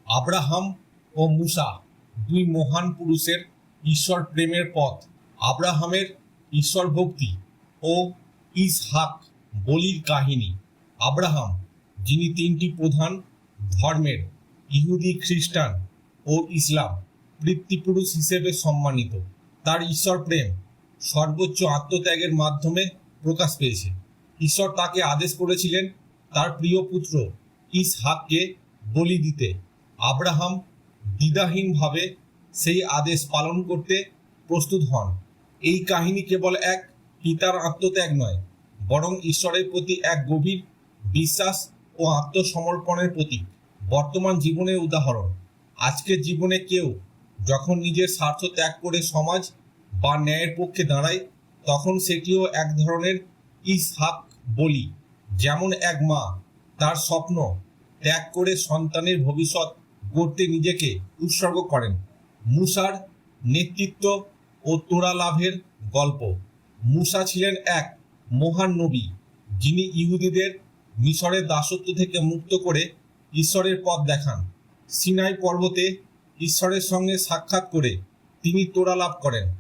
Abraham ও মুসা দুই মহান পুরুষের ঈশ্বর প্রেমের পথ। আব্রাহামের ঈশ্বর ভক্তি ও ইসহাক বলির কাহিনী। আব্রাহাম, যিনি তিনটি প্রধান ধর্মের ইহুদি, খ্রিস্টান ও ইসলাম পিতৃপুরুষ হিসেবে সম্মানিত, তার ঈশ্বর প্রেম সর্বোচ্চ আত্মত্যাগের মাধ্যমে প্রকাশ পেয়েছে। ঈশ্বর তাকে আদেশ করেছিলেন তার প্রিয় পুত্র ইসহাককে বলি দিতে। আব্রাহাম দ্বিধাহীনভাবে সেই আদেশ পালন করতে প্রস্তুত হন। এই কাহিনী কেবল এক পিতার আত্মত্যাগ নয়, বরং ঈশ্বরের প্রতি এক গভীর বিশ্বাস ও আত্মসমর্পণের প্রতীক। বর্তমান জীবনের উদাহরণ। আজকের জীবনে কেউ যখন নিজের স্বার্থ ত্যাগ করে সমাজ বা ন্যায়ের পক্ষে দাঁড়ায়, তখন সেটিও এক ধরনের ইসহাক বলি। যেমন এক মা তার স্বপ্ন ত্যাগ করে সন্তানের ভবিষ্যৎ গড়তে নিজেকে উৎসর্গ করেন। মুসার নেতৃত্ব ও তোরা লাভের গল্প। মুসা ছিলেন এক মহান নবী, যিনি ইহুদিদের মিশরের দাসত্ব থেকে মুক্ত করে ঈশ্বরের পথ দেখান। সিনাই পর্বতে ঈশ্বরের সঙ্গে সাক্ষাৎ করে তিনি তোরা লাভ করেন।